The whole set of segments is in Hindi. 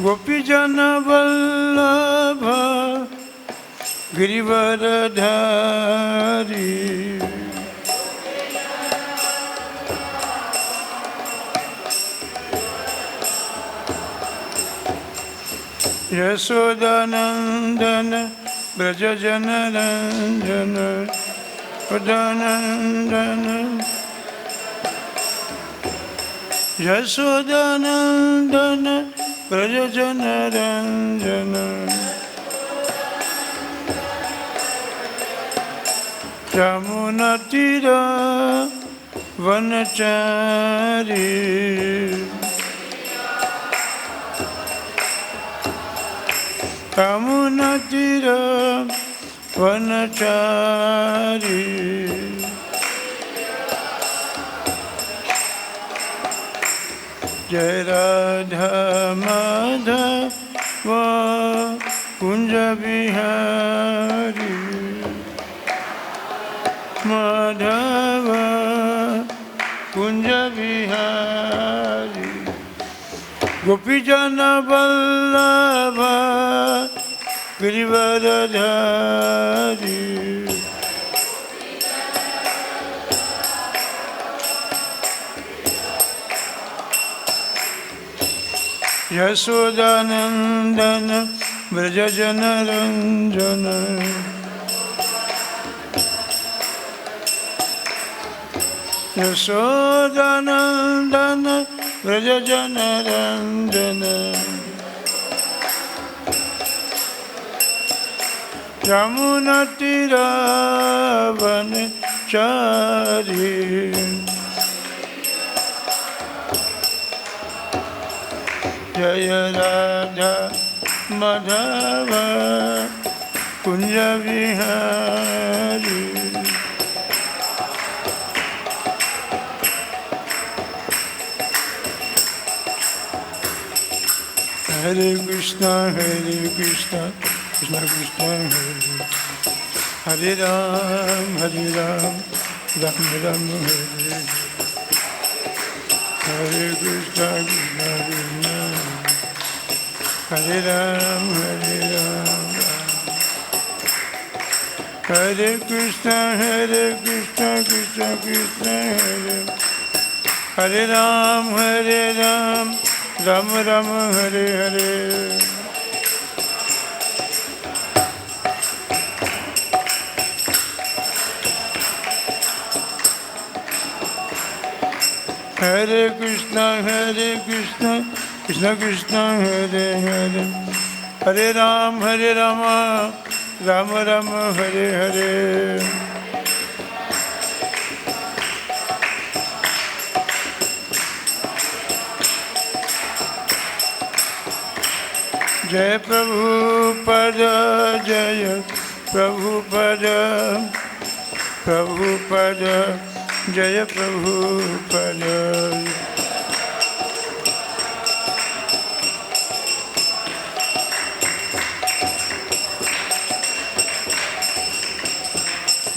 गोपीजन वल्लभ गिरिवरधारी यशोदानंदन ब्रजजनरंजन उदानंदन यशोदानंदन ब्रजजनरंजन यमुनातीर वनचारी यमुनातीर वनचारी जय राधा माधव कुंज बिहारी माधव कुंज बिहारी गोपीजन वल्लभ गिरिवरधारी यशोदानंदन ब्रजजनरंजन यशोदानंदन ब्रजजनरंजन यमुनातीरवनचारी जय राधा माधव कुंज बिहारी हरे कृष्णा कृष्ण कृष्ण हरे राम राम राम हरे कृष्णा कृष्ण हरे राम हरे कृष्णा कृष्ण कृष्ण हरे राम राम राम हरे हरे हरे कृष्णा कृष्ण कृष्ण हरे हरे हरे राम राम राम हरे हरे जय प्रभुपद जय प्रभुपद प्रभुपद जय प्रभुपद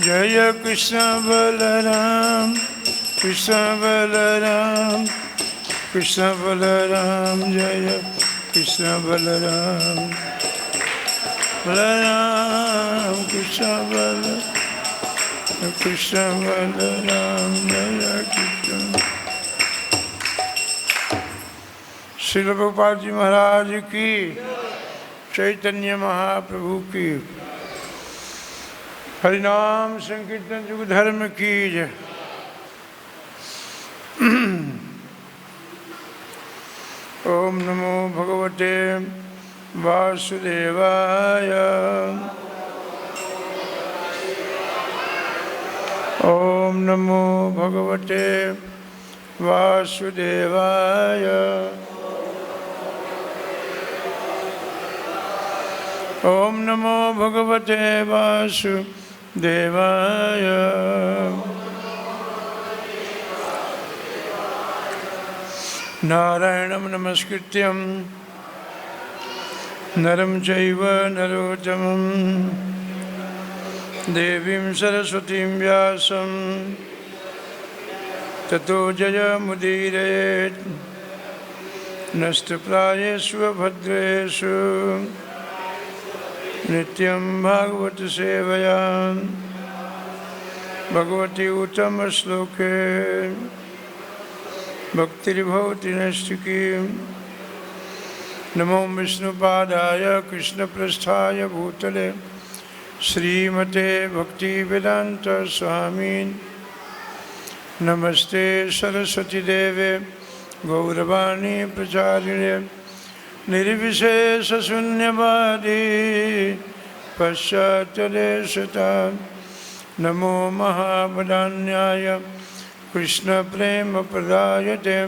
जय कृष्ण बलराम कृष्ण बलराम जय कृष्ण बलराम कृष्ण बलराम जय कृष्ण। श्रील प्रभुपाद जी महाराज की, चैतन्य महाप्रभु की, हरिनाम संकीर्तन युग धर्म की जय। ओम नमो भगवते वासुदेवाय। ओम नमो भगवते वासुदेवाय। ओम नमो भगवते वासुदेवाय। नारायणं नमस्कृत्यं नरं चैव नरोत्तमं देवीं सरस्वतीं व्यासं ततो जयमुदीरयेत्। नष्टप्रायेषु भद्रेषु नित्यं भागवत सेवया भगवती उत्तम श्लोके भक्तिर्भवति नैष्टिकी। नमो विष्णुपादाय कृष्णपृष्ठाय भूतले श्रीमते भक्तिवेदांत स्वामिन् नमस्ते सरस्वती देवे गौरवाणी प्रचारिणे निर्विशेषशून्यवादी पश्चात्यदेशतां। नमो महावदान्याय कृष्णप्रेमप्रदायते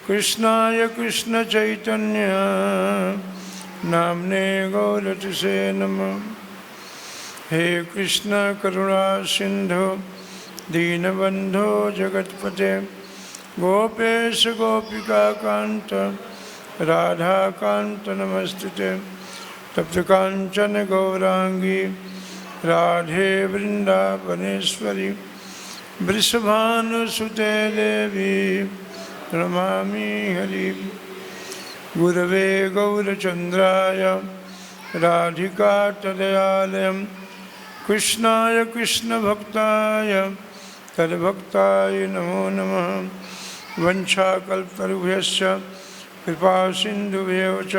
कृष्णाय कृष्णचैतन्य नाम्ने गौरतिसे नमः। हे कृष्ण करुणा सिंधु दीनबंधो जगत्पते गोपेश गोपिकाकांत राधाकांत नमस्तुते। तप्त कांचन गौरांगी राधे वृंदावनेश्वरी वृषभानुसुते देवी नमामि हरि। गुरवे गौरचंद्राय राधिकातदयालयं कृष्णाय कृष्णभक्ताय तद्भक्ताय नमो नमः। वंशाकल्पतरुभ्यश्च कृपासिन्धुभ्यो च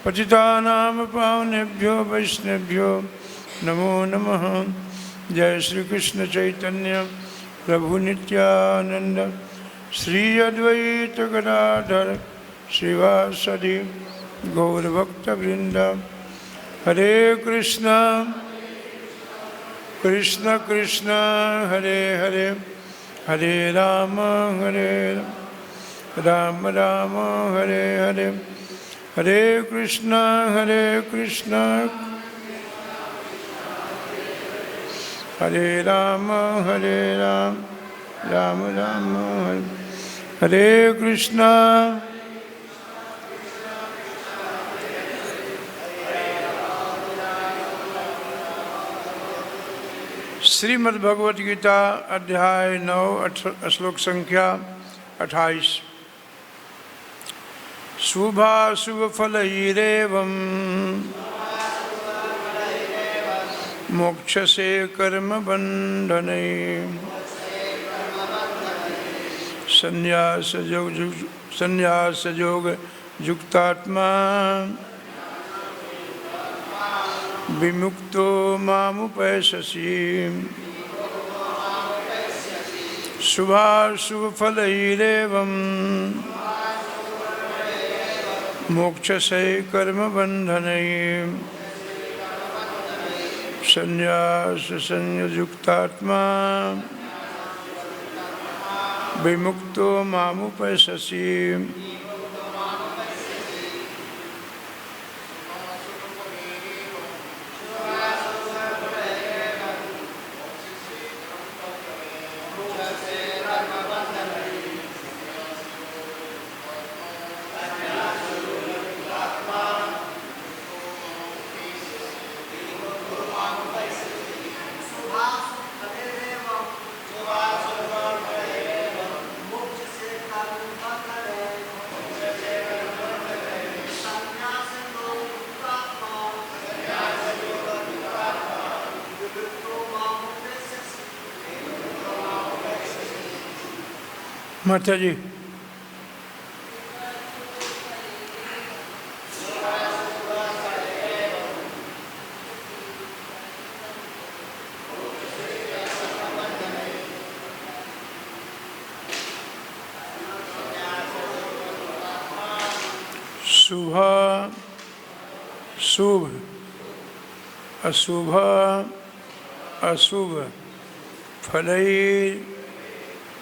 पतितानां पावनेभ्यो वैष्णवेभ्यो नमो नमः। जय श्री कृष्ण चैतन्य प्रभु नित्यानंद श्री अद्वैत गदाधर श्रीवासदि गौरभक्तवृंद। हरे कृष्णा कृष्ण कृष्ण हरे हरे हरे राम राम राम हरे हरे हरे कृष्ण हरे राम राम राम हरे कृष्ण। श्रीमद् भगवद गीता अध्याय 9 श्लोक संख्या 28। शुभाशुभ फलैरेवं मोक्षसे कर्म बंधने संन्यास योग युक्तात्मा विमुक्तो मामुपैष्यसि। शुभाशुभ फलैरेवं मोक्षसे कर्म बंधने संन्यास संयुक्तात्मा विमुक्तो मामुपैष्यसि। माता जी शुभ शुभ अशुभ अशुभ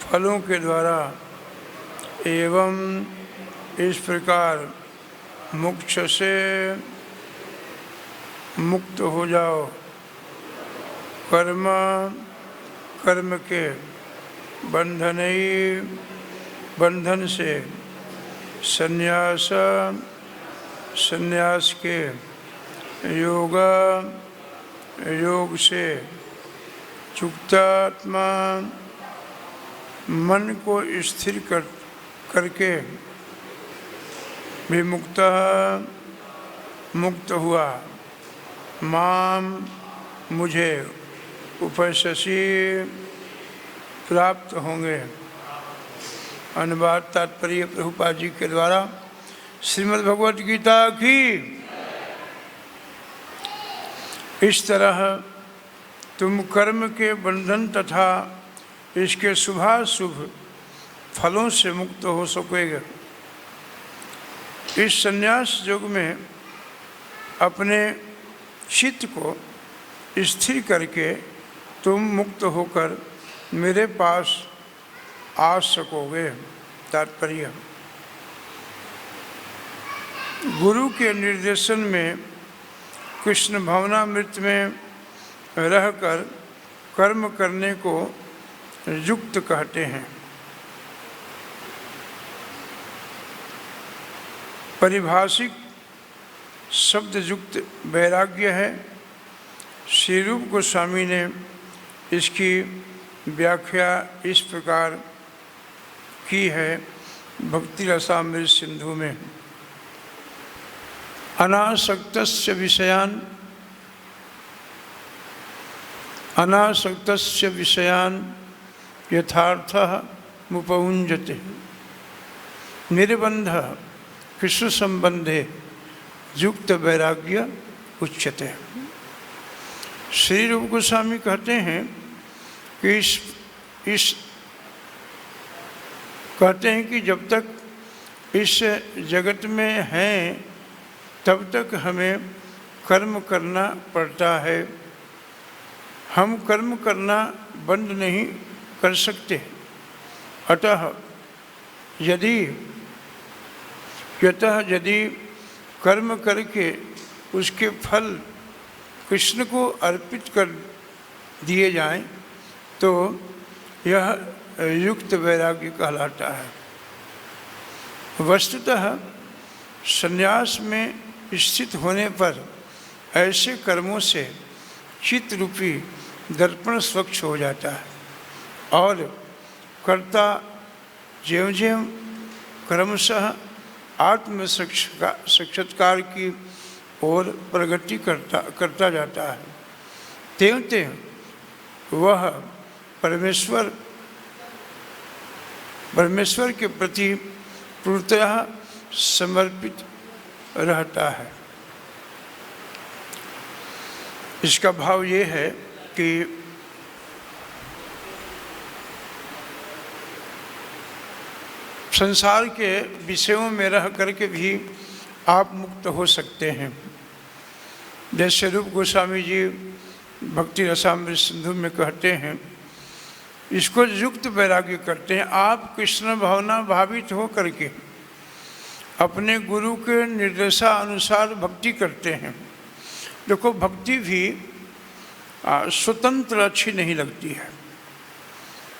फलों के द्वारा एवं इस प्रकार मोक्ष से मुक्त हो जाओ। कर्म के बंधन से संन्यास के योग से युक्तात्मा मन को स्थिर करके विमुक्तः मुक्त हुआ, माम मुझे, उपैस्यसि प्राप्त होंगे। अनुवाद तात्पर्य प्रभुपाद जी के द्वारा। श्रीमद् भगवद गीता की। इस तरह तुम कर्म के बंधन तथा इसके शुभाशुभ फलों से मुक्त हो सकोगे। इस संन्यास युग में अपने चित्त को स्थिर करके तुम मुक्त होकर मेरे पास आ सकोगे। तात्पर्य, गुरु के निर्देशन में कृष्ण भावनामृत में रहकर कर्म करने को युक्त कहते हैं। परिभाषिक शब्द युक्त वैराग्य है। श्री रूप गोस्वामी ने इसकी व्याख्या इस प्रकार की है भक्ति रसामृत सिंधु में। अनासक्तस्य विषयान यथार्थः मुपयुञ्जते निर्बंध कृष्ण संबंधे युक्त वैराग्य उच्यते। श्री रूप गोस्वामी कहते हैं कि कहते हैं कि जब तक इस जगत में हैं तब तक हमें कर्म करना पड़ता है। हम कर्म करना बंद नहीं कर सकते। अतः यदि कर्म करके उसके फल कृष्ण को अर्पित कर दिए जाएं तो यह युक्त वैराग्य कहलाता है। वस्तुतः संन्यास में स्थित होने पर ऐसे कर्मों से चित्त रूपी दर्पण स्वच्छ हो जाता है और कर्ता ज्यों ज्यों क्रमशः आत्म साक्षात्कार की ओर प्रगति करता जाता है, त्यों त्यों वह परमेश्वर के प्रति पूर्णतः समर्पित रहता है। इसका भाव ये है कि संसार के विषयों में रह करके भी आप मुक्त हो सकते हैं। जैसे रूप गोस्वामी जी भक्ति रसामृत सिंधु में कहते हैं, इसको युक्त वैराग्य करते हैं। आप कृष्ण भावना भावित हो करके अपने गुरु के निर्देशानुसार भक्ति करते हैं। देखो, भक्ति भी स्वतंत्र अच्छी नहीं लगती है।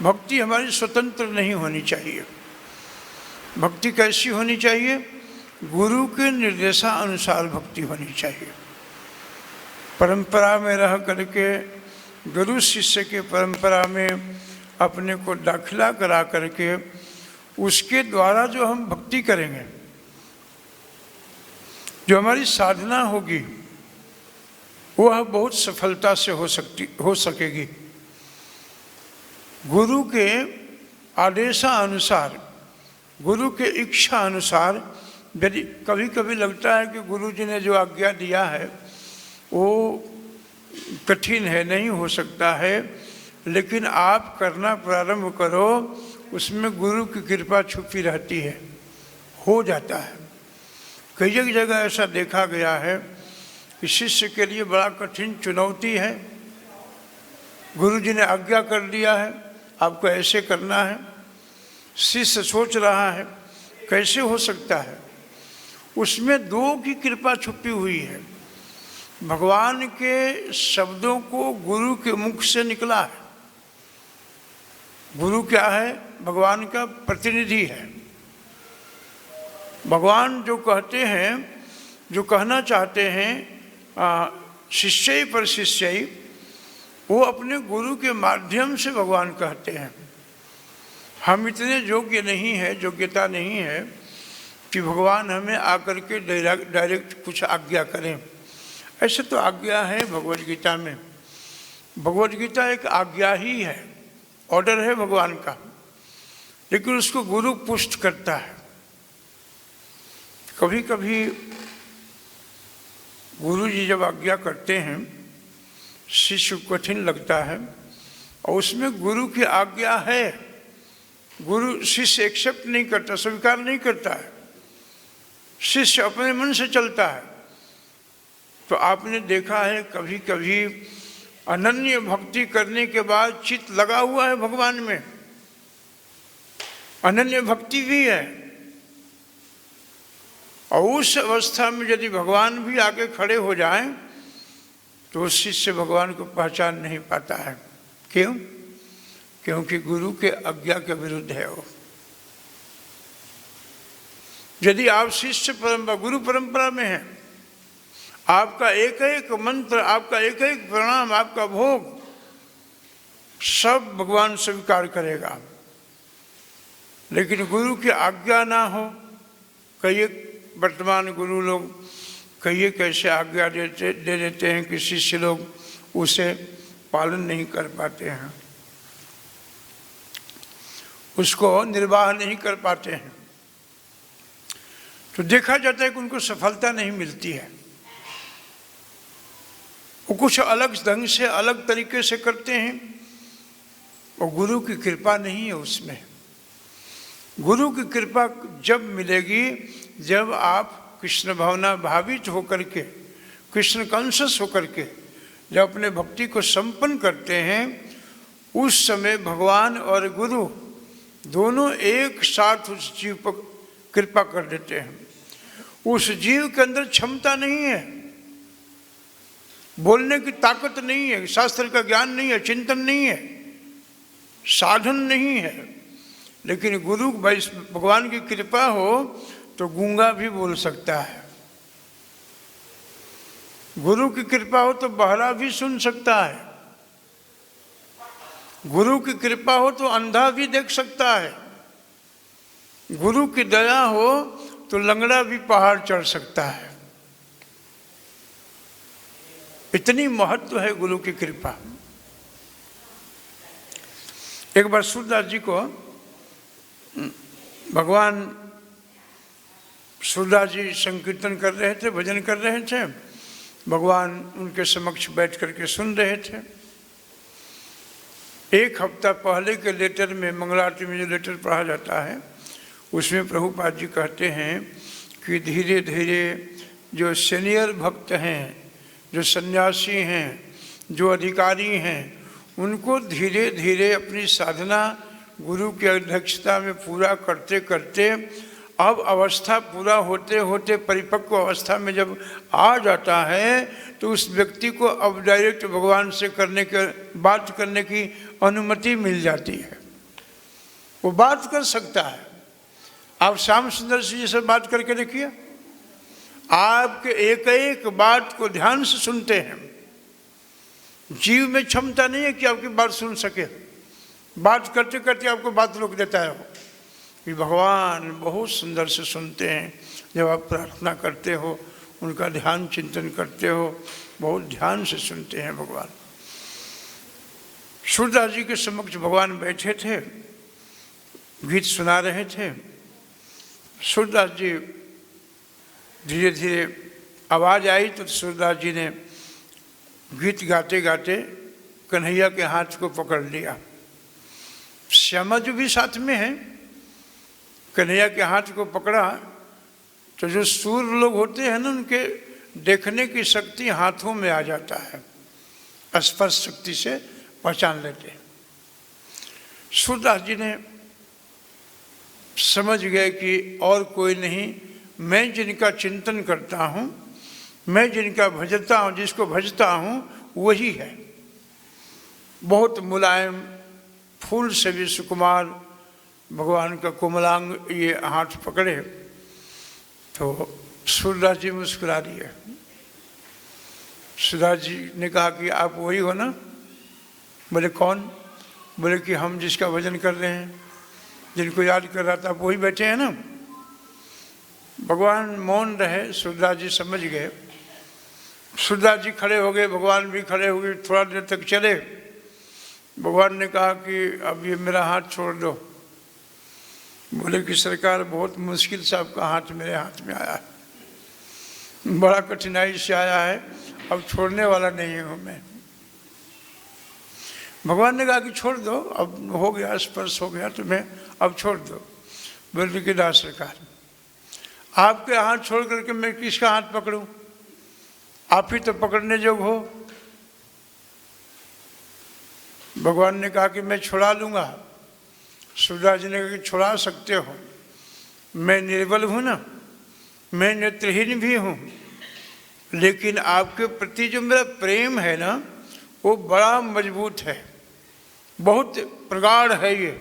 भक्ति हमारी स्वतंत्र नहीं होनी चाहिए। भक्ति कैसी होनी चाहिए? गुरु के निर्देशानुसार भक्ति होनी चाहिए। परंपरा में रह करके गुरु शिष्य के परंपरा में अपने को दाखिला करा करके उसके द्वारा जो हम भक्ति करेंगे, जो हमारी साधना होगी, वह बहुत सफलता से हो सकेगी। गुरु के आदेशानुसार, गुरु के इच्छा अनुसार, यदि कभी कभी लगता है कि गुरु जी ने जो आज्ञा दिया है वो कठिन है, नहीं हो सकता है, लेकिन आप करना प्रारंभ करो, उसमें गुरु की कृपा छुपी रहती है, हो जाता है। कई जगह ऐसा देखा गया है कि शिष्य के लिए बड़ा कठिन चुनौती है। गुरु जी ने आज्ञा कर दिया है आपको ऐसे करना है, शिष्य सोच रहा है कैसे हो सकता है, उसमें दो की कृपा छुपी हुई है। भगवान के शब्दों को गुरु के मुख से निकला है। गुरु क्या है? भगवान का प्रतिनिधि है। भगवान जो कहते हैं, जो कहना चाहते हैं, शिष्य पर शिष्य, वो अपने गुरु के माध्यम से भगवान कहते हैं। हम इतने योग्य नहीं है, योग्यता नहीं है कि भगवान हमें आकर के डायरेक्ट कुछ आज्ञा करें। ऐसे तो आज्ञा है भगवद गीता में, भगवद गीता एक आज्ञा ही है, ऑर्डर है भगवान का, लेकिन उसको गुरु पुष्ट करता है। कभी कभी गुरु जी जब आज्ञा करते हैं शिष्य को कठिन लगता है, और उसमें गुरु की आज्ञा है, गुरु शिष्य एक्सेप्ट नहीं करता, स्वीकार नहीं करता है, शिष्य अपने मन से चलता है। तो आपने देखा है कभी कभी अनन्य भक्ति करने के बाद चित्त लगा हुआ है भगवान में, अनन्य भक्ति भी है, और उस अवस्था में यदि भगवान भी आके खड़े हो जाएं तो उस शिष्य भगवान को पहचान नहीं पाता है। क्यों? क्योंकि गुरु के आज्ञा के विरुद्ध है वो। यदि आप शिष्य परंपरा गुरु परंपरा में हैं, आपका एक एक मंत्र, आपका एक एक प्रणाम, आपका भोग सब भगवान स्वीकार करेगा। लेकिन गुरु की आज्ञा ना हो, कई वर्तमान गुरु लोग कई कैसे आज्ञा दे देते हैं कि शिष्य लोग उसे पालन नहीं कर पाते हैं, उसको निर्वाह नहीं कर पाते हैं, तो देखा जाता है कि उनको सफलता नहीं मिलती है। वो कुछ अलग ढंग से, अलग तरीके से करते हैं, और गुरु की कृपा नहीं है उसमें। गुरु की कृपा जब मिलेगी जब आप कृष्ण भावना भावित होकर के, कृष्ण कॉन्शियस होकर के जब अपने भक्ति को संपन्न करते हैं, उस समय भगवान और गुरु दोनों एक साथ उस जीव पर कृपा कर देते हैं। उस जीव के अंदर क्षमता नहीं है, बोलने की ताकत नहीं है, शास्त्र का ज्ञान नहीं है, चिंतन नहीं है, साधन नहीं है, लेकिन गुरु भगवान की कृपा हो तो गूंगा भी बोल सकता है, गुरु की कृपा हो तो बहरा भी सुन सकता है, गुरु की कृपा हो तो अंधा भी देख सकता है, गुरु की दया हो तो लंगड़ा भी पहाड़ चढ़ सकता है। इतनी महत्व है गुरु की कृपा। एक बार सूरदास जी को भगवान सूरदास जी संकीर्तन कर रहे थे, भजन कर रहे थे, भगवान उनके समक्ष बैठ करके सुन रहे थे। एक हफ्ता पहले के लेटर में, मंगला आरती में जो लेटर पढ़ा जाता है, उसमें प्रभुपाद जी कहते हैं कि धीरे धीरे जो सीनियर भक्त हैं, जो सन्यासी हैं, जो अधिकारी हैं, उनको धीरे धीरे अपनी साधना गुरु की अध्यक्षता में पूरा करते करते अब अवस्था पूरा होते होते परिपक्व अवस्था में जब आ जाता है तो उस व्यक्ति को अब डायरेक्ट भगवान से बात करने की अनुमति मिल जाती है, वो बात कर सकता है। आप श्याम सुंदर जी से बात करके देखिए, आपके एक एक बात को ध्यान से सुनते हैं। जीव में क्षमता नहीं है कि आपकी बात सुन सके, बात करते करते आपको बात रोक देता है। कि भगवान बहुत सुंदर से सुनते हैं, जब आप प्रार्थना करते हो, उनका ध्यान चिंतन करते हो, बहुत ध्यान से सुनते हैं भगवान। सूरदास जी के समक्ष भगवान बैठे थे, गीत सुना रहे थे। सूरदास जी धीरे धीरे आवाज़ आई तो सूरदास जी ने गीत गाते गाते कन्हैया के हाथ को पकड़ लिया। श्यामा जी भी साथ में है, कन्हैया के हाथ को पकड़ा तो जो सूर लोग होते हैं ना, उनके देखने की शक्ति हाथों में आ जाता है, स्पर्श शक्ति से पहचान लेते हैं। सूरदास जी ने समझ गए कि और कोई नहीं, मैं जिनका चिंतन करता हूँ, मैं जिनका भजता हूँ, जिसको भजता हूँ वही है। बहुत मुलायम, फूल से भी सुकुमार भगवान का कोमलांग ये हाथ पकड़े तो सूरदास जी मुस्कुरा दिए। सूरदास जी ने कहा कि आप वही हो ना? बोले कौन? बोले कि हम जिसका भजन कर रहे हैं, जिनको याद कर रहा था, आप वही बैठे हैं ना? भगवान मौन रहे, सूरदास जी समझ गए। सूरदास जी खड़े हो गए, भगवान भी खड़े हो गए, थोड़ा देर तक चले। भगवान ने कहा कि अब ये मेरा हाथ छोड़ दो। बोले कि सरकार बहुत मुश्किल से आपका हाथ मेरे हाथ में आया है, बड़ा कठिनाई से आया है, अब छोड़ने वाला नहीं हूँ मैं। भगवान ने कहा कि छोड़ दो, अब हो गया, स्पर्श हो गया तुम्हें, अब छोड़ दो। बोले कि दास सरकार, आपके हाथ छोड़ करके मैं किसका हाथ पकड़ूं? आप ही तो पकड़ने जोग हो। भगवान ने कहा कि मैं छुड़ा लूंगा। सूरदास जी ने कहा कि छुड़ा सकते हो, मैं निर्बल हूं ना, मैं नेत्रहीन भी हूं, लेकिन आपके प्रति जो मेरा प्रेम है ना वो बड़ा मजबूत है, बहुत प्रगाढ़ है ये।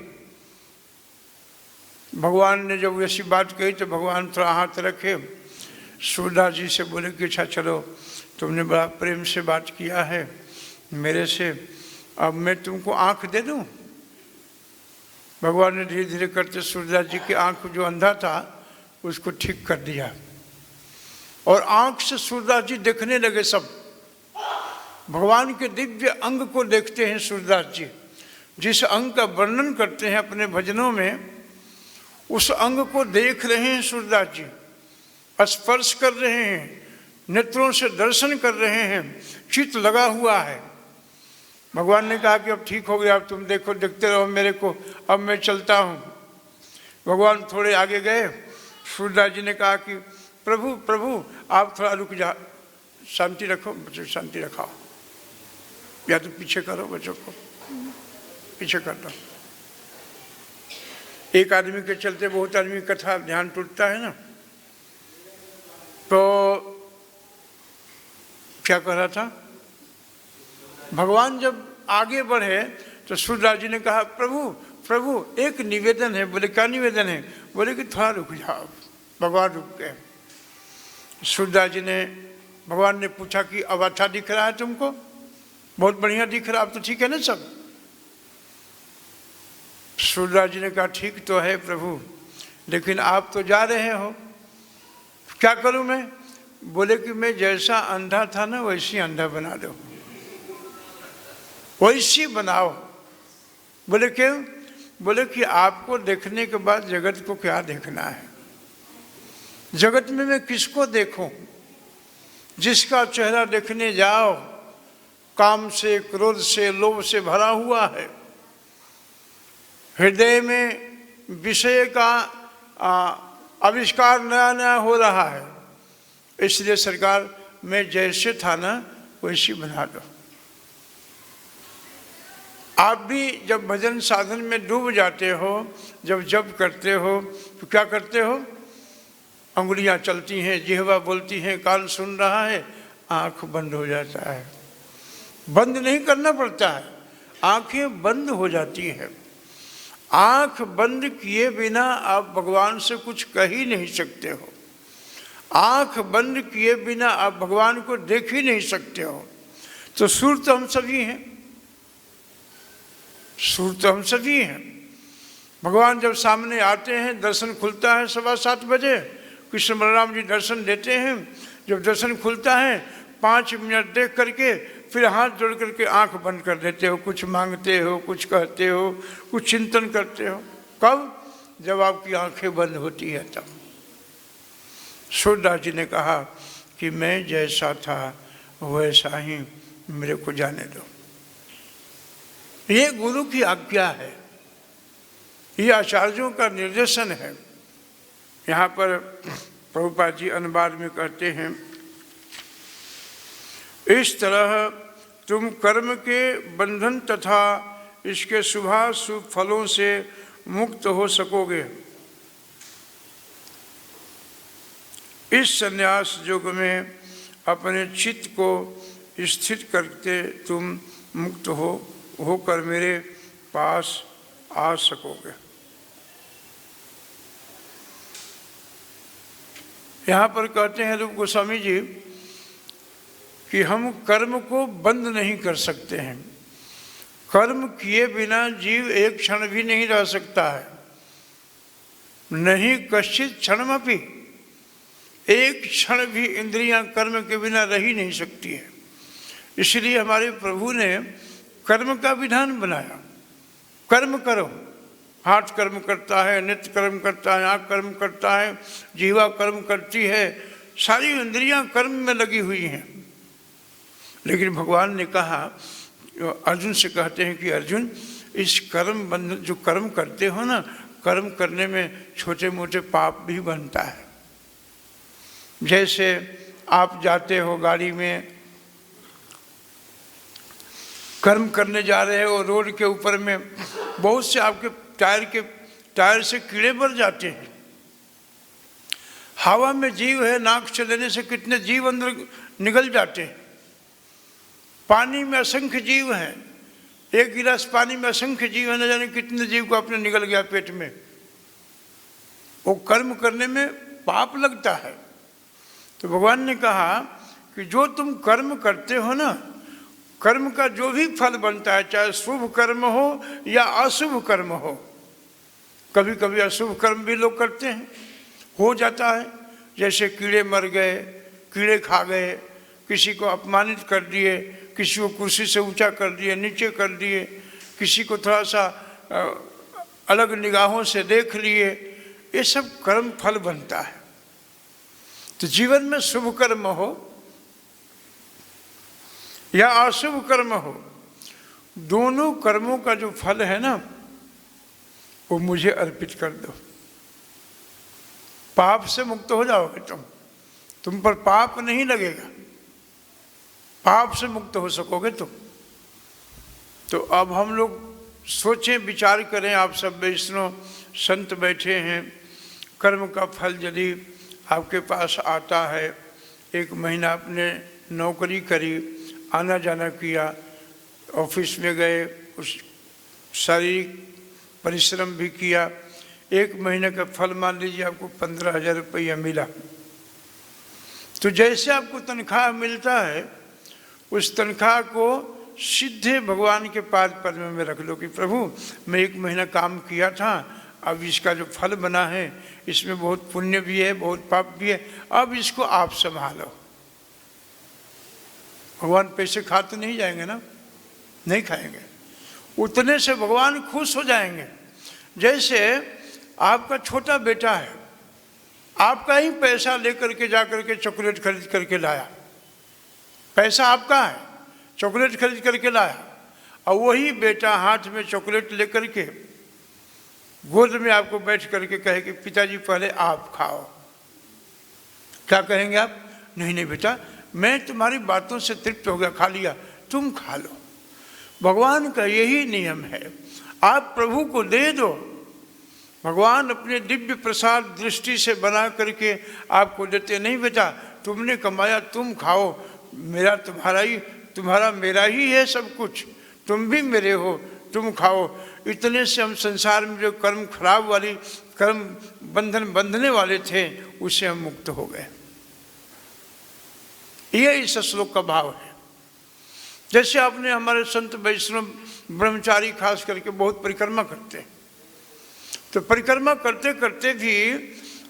भगवान ने जब ऐसी बात कही तो भगवान थोड़ा हाथ रखे, सूरदास जी से बोले कि अच्छा चलो, तुमने बड़ा प्रेम से बात किया है मेरे से, अब मैं तुमको आंख दे दूं। भगवान ने धीरे धीरे करते सूरदास जी की आंख जो अंधा था उसको ठीक कर दिया, और आंख से सूरदास जी देखने लगे। सब भगवान के दिव्य अंग को देखते हैं सूरदास जी, जिस अंग का वर्णन करते हैं अपने भजनों में, उस अंग को देख रहे हैं सूरदास जी, स्पर्श कर रहे हैं, नेत्रों से दर्शन कर रहे हैं, चित्त लगा हुआ है। भगवान ने कहा कि अब ठीक हो गया, अब तुम देखो, देखते रहो मेरे को, अब मैं चलता हूँ। भगवान थोड़े आगे गए, सूरदास जी ने कहा कि प्रभु प्रभु आप थोड़ा रुक जा, शांति रखो, बच्चों शांति रखाओ, या तो पीछे करो, बच्चों को पीछे कर दो। एक आदमी के चलते बहुत आदमी कथा ध्यान टूटता है ना। तो क्या कह रहा था, भगवान जब आगे बढ़े तो सूरदास जी ने कहा प्रभु प्रभु एक निवेदन है। बोले क्या निवेदन है? बोले कि थोड़ा रुक जाओ। भगवान रुक गए। सूरदास जी ने, भगवान ने पूछा कि अब अच्छा दिख रहा है तुमको? बहुत बढ़िया दिख रहा, अब तो ठीक है ना सब? सूरदास जी ने कहा ठीक तो है प्रभु, लेकिन आप तो जा रहे हो, क्या करूं मैं? बोले कि मैं जैसा अंधा था ना वैसी अंधा बना दो, वैसी बनाओ। बोले क्यों? बोले कि आपको देखने के बाद जगत को क्या देखना है? जगत में मैं किसको देखूं? जिसका चेहरा देखने जाओ काम से, क्रोध से, लोभ से भरा हुआ है, हृदय में विषय का आविष्कार नया नया हो रहा है। इसलिए सरकार मैं जैसे था ना वैसी बना दो। आप भी जब भजन साधन में डूब जाते हो, जब जप करते हो तो क्या करते हो? अंगुलियां चलती हैं, जिह्वा बोलती हैं, कान सुन रहा है, आंख बंद हो जाता है। बंद नहीं करना पड़ता है, आंखें बंद हो जाती हैं। आंख बंद किए बिना आप भगवान से कुछ कह ही नहीं सकते हो। आंख बंद किए बिना आप भगवान को देख ही नहीं सकते हो। तो सुर तो हम सभी हैं, सुर तो हम सभी हैं। भगवान जब सामने आते हैं, दर्शन खुलता है 7:15 बजे, कृष्ण बलराम जी दर्शन देते हैं। जब दर्शन खुलता है 5 मिनट देख करके फिर हाथ जोड़ करके आंख बंद कर देते हो। कुछ मांगते हो, कुछ कहते हो, कुछ चिंतन करते हो। कब? जब आपकी आंखें बंद होती है तब। सूरदास जी ने कहा कि मैं जैसा था वैसा ही मेरे को जाने दो। ये गुरु की आज्ञा है, ये आचार्यों का निर्देशन है। यहाँ पर प्रभुपाद जी अनुवाद में कहते हैं, इस तरह तुम कर्म के बंधन तथा इसके शुभाशुभ फलों से मुक्त हो सकोगे। इस संन्यास योग में अपने चित्त को स्थित करके तुम मुक्त होकर मेरे पास आ सकोगे। यहाँ पर कहते हैं रूप गोस्वामी जी कि हम कर्म को बंद नहीं कर सकते हैं। कर्म किए बिना जीव एक क्षण भी नहीं रह सकता है। नहीं कश्चित क्षणमपि। एक क्षण भी इंद्रियां कर्म के बिना रह ही नहीं सकती है। इसलिए हमारे प्रभु ने कर्म का विधान बनाया, कर्म करो। हाथ कर्म करता है, नेत्र कर्म करता है, आँख कर्म करता है, जीवा कर्म करती है, सारी इंद्रियां कर्म में लगी हुई हैं। लेकिन भगवान ने कहा, अर्जुन से कहते हैं कि अर्जुन, इस कर्म बंधन जो कर्म करते हो ना, कर्म करने में छोटे मोटे पाप भी बनता है। जैसे आप जाते हो गाड़ी में, कर्म करने जा रहे हो, रोड के ऊपर में बहुत से आपके टायर से कीड़े मर जाते हैं। हवा में जीव है, नाक चलने से कितने जीव अंदर निगल जाते हैं। पानी में असंख्य जीव हैं, एक गिलास पानी में असंख्य जीव है, न जाने कितने जीव को अपने निगल गया पेट में। वो कर्म करने में पाप लगता है। तो भगवान ने कहा कि जो तुम कर्म करते हो ना, कर्म का जो भी फल बनता है, चाहे शुभ कर्म हो या अशुभ कर्म हो, कभी कभी अशुभ कर्म भी लोग करते हैं, हो जाता है। जैसे कीड़े मर गए, कीड़े खा गए, किसी को अपमानित कर दिए, किसी को कुर्सी से ऊंचा कर दिए, नीचे कर दिए, किसी को थोड़ा सा अलग निगाहों से देख लिए, ये सब कर्म फल बनता है। तो जीवन में शुभ कर्म हो या अशुभ कर्म हो, दोनों कर्मों का जो फल है ना, वो मुझे अर्पित कर दो। पाप से मुक्त हो जाओगे तुम पर पाप नहीं लगेगा, पाप से मुक्त हो सकोगे तुम। तो अब हम लोग सोचें, विचार करें, आप सब वैष्णव संत बैठे हैं, कर्म का फल यदि आपके पास आता है, एक महीना आपने नौकरी करी, आना जाना किया, ऑफिस में गए, उस शारीरिक परिश्रम भी किया, एक महीने का फल मान लीजिए आपको 15,000 रुपया मिला। तो जैसे आपको तनख्वाह मिलता है, उस तनख्वाह को सीधे भगवान के पाद पद्म में रख लो कि प्रभु, मैं एक महीना काम किया था, अब इसका जो फल बना है इसमें बहुत पुण्य भी है, बहुत पाप भी है, अब इसको आप संभालो। भगवान पैसे खाते नहीं जाएंगे ना, नहीं खाएंगे, उतने से भगवान खुश हो जाएंगे। जैसे आपका छोटा बेटा है, आपका ही पैसा लेकर के जाकर के चॉकलेट खरीद करके लाया, पैसा आपका है, चॉकलेट खरीद करके लाया, और वही बेटा हाथ में चॉकलेट लेकर के गोद में आपको बैठ करके कहे कि पिताजी पहले आप खाओ, क्या कहेंगे आप? नहीं नहीं बेटा, मैं तुम्हारी बातों से तृप्त हो गया, खा लिया, तुम खा लो। भगवान का यही नियम है, आप प्रभु को दे दो, भगवान अपने दिव्य प्रसाद दृष्टि से बना करके आपको देते। नहीं बेटा, तुमने कमाया, तुम खाओ, मेरा तुम्हारा ही, तुम्हारा मेरा ही है सब कुछ, तुम भी मेरे हो, तुम खाओ। इतने से हम संसार में जो कर्म खराब वाली कर्म बंधन बंधने वाले थे, उससे हम मुक्त हो गए। ये इस श्लोक का भाव है। जैसे आपने हमारे संत वैष्णव ब्रह्मचारी खास करके बहुत परिक्रमा करते हैं, तो परिक्रमा करते करते भी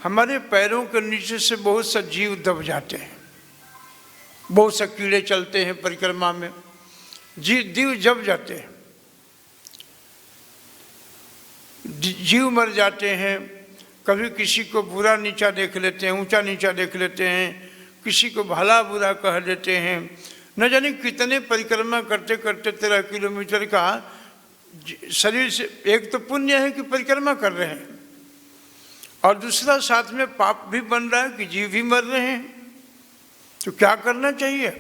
हमारे पैरों के नीचे से बहुत सा जीव दब जाते हैं, बहुत सा कीड़े चलते हैं परिक्रमा में, जीव जब जाते हैं, जीव मर जाते हैं। कभी किसी को बुरा नीचा देख लेते हैं, ऊंचा नीचा देख लेते हैं, किसी को भला बुरा कह देते हैं। न जाने कितने परिक्रमा करते करते 13 किलोमीटर का शरीर से, एक तो पुण्य है कि परिक्रमा कर रहे हैं, और दूसरा साथ में पाप भी बन रहा है कि जीव भी मर रहे हैं। तो क्या करना चाहिए?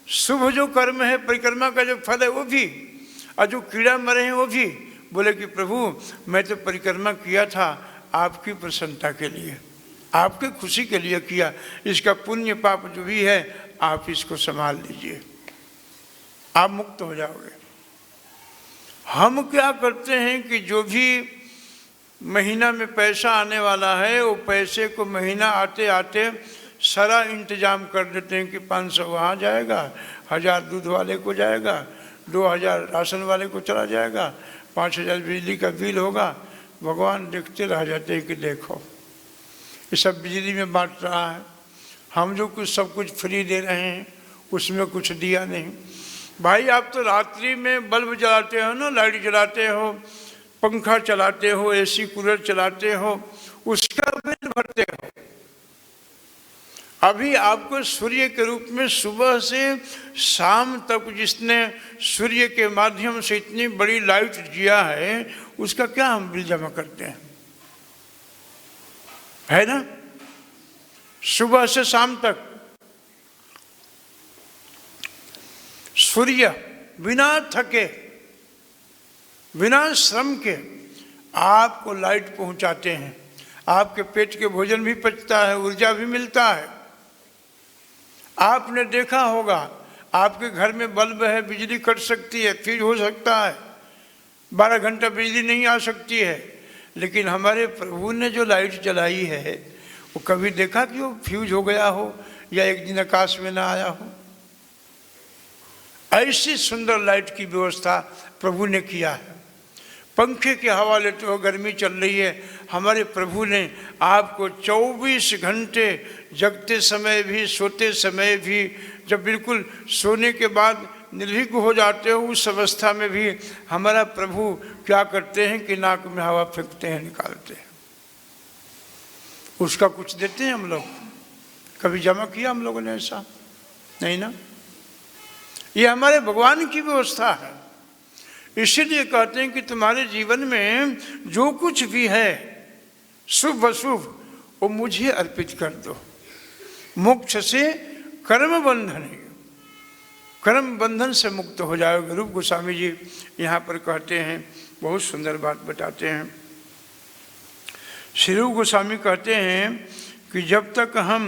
शुभ जो कर्म है, परिक्रमा का जो फल है वो भी, और जो कीड़ा मरे हैं वो भी। बोले कि प्रभु, मैं तो परिक्रमा किया था आपकी प्रसन्नता के लिए, आपके खुशी के लिए किया, इसका पुण्य पाप जो भी है आप इसको संभाल लीजिए, आप मुक्त हो जाओगे। हम क्या करते हैं कि जो भी महीना में पैसा आने वाला है, वो पैसे को महीना आते आते सारा इंतजाम कर देते हैं कि 500 वहाँ जाएगा, 1000 दूध वाले को जाएगा, 2000 राशन वाले को चला जाएगा, 5000 बिजली का बिल होगा। भगवान देखते रह जाते हैं कि देखो ये सब बिजली में बांट रहा है, हम जो कुछ सब कुछ फ्री दे रहे हैं उसमें कुछ दिया नहीं। भाई आप तो रात्रि में बल्ब जलाते हो ना, लाइट जलाते हो, पंखा चलाते हो, एसी कूलर चलाते हो, उसका बिल भरते हो। अभी आपको सूर्य के रूप में सुबह से शाम तक जिसने सूर्य के माध्यम से इतनी बड़ी लाइट दिया है, उसका क्या हम बिल जमा करते हैं, है ना? सुबह से शाम तक सूर्य बिना थके, बिना श्रम के आपको लाइट पहुंचाते हैं। आपके पेट के भोजन भी पचता है, ऊर्जा भी मिलता है। आपने देखा होगा आपके घर में बल्ब है, बिजली कट सकती है, फ्यूज हो सकता है, 12 घंटा बिजली नहीं आ सकती है, लेकिन हमारे प्रभु ने जो लाइट जलाई है वो कभी देखा कि वो फ्यूज हो गया हो या एक दिन आकाश में ना आया हो? ऐसी सुंदर लाइट की व्यवस्था प्रभु ने किया है। पंखे की हवा लेते हो, गर्मी चल रही है, हमारे प्रभु ने आपको 24 घंटे जगते समय भी, सोते समय भी, जब बिल्कुल सोने के बाद निर्भीक हो जाते हो उस अवस्था में भी हमारा प्रभु क्या करते हैं कि नाक में हवा फेंकते हैं, निकालते हैं। उसका कुछ देते हैं हम लोग? कभी जमा किया हम लोगों ने? ऐसा नहीं ना। ये हमारे भगवान की व्यवस्था है। इसीलिए कहते हैं कि तुम्हारे जीवन में जो कुछ भी है शुभ अशुभ वो मुझे अर्पित कर दो। मोक्ष से कर्म बंधन, कर्म बंधन से मुक्त हो जाओगे। रूप गोस्वामी जी यहाँ पर कहते हैं, बहुत सुंदर बात बताते हैं। श्री रूप गोस्वामी कहते हैं कि जब तक हम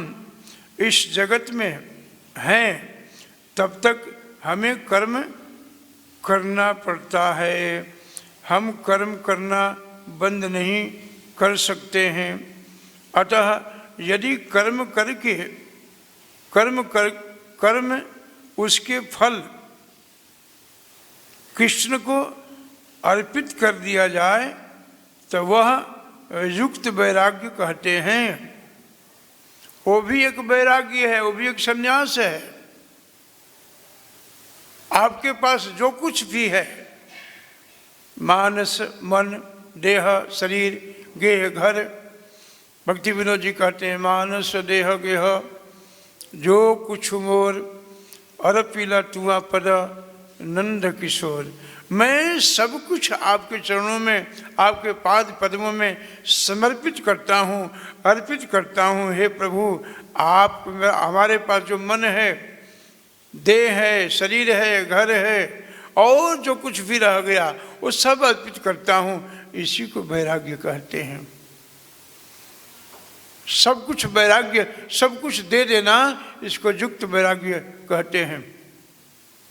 इस जगत में हैं तब तक हमें कर्म करना पड़ता है। हम कर्म करना बंद नहीं कर सकते हैं। अतः यदि कर्म उसके फल कृष्ण को अर्पित कर दिया जाए तो वह युक्त वैराग्य कहते हैं। वो भी एक वैराग्य है, वो भी एक संन्यास है। आपके पास जो कुछ भी है, मानस, मन, देह, शरीर, गेह, घर, भक्ति विनोद जी कहते हैं मानस देह गेह जो कुछ मोर अरपीला तुआ पद नंद किशोर। मैं सब कुछ आपके चरणों में, आपके पाद पद्मों में समर्पित करता हूँ, अर्पित करता हूँ। हे प्रभु, आप हमारे पास जो मन है, देह है, शरीर है, घर है और जो कुछ भी रह गया वो सब अर्पित करता हूँ। इसी को वैराग्य कहते हैं। सब कुछ वैराग्य, सब कुछ दे देना, इसको युक्त वैराग्य कहते हैं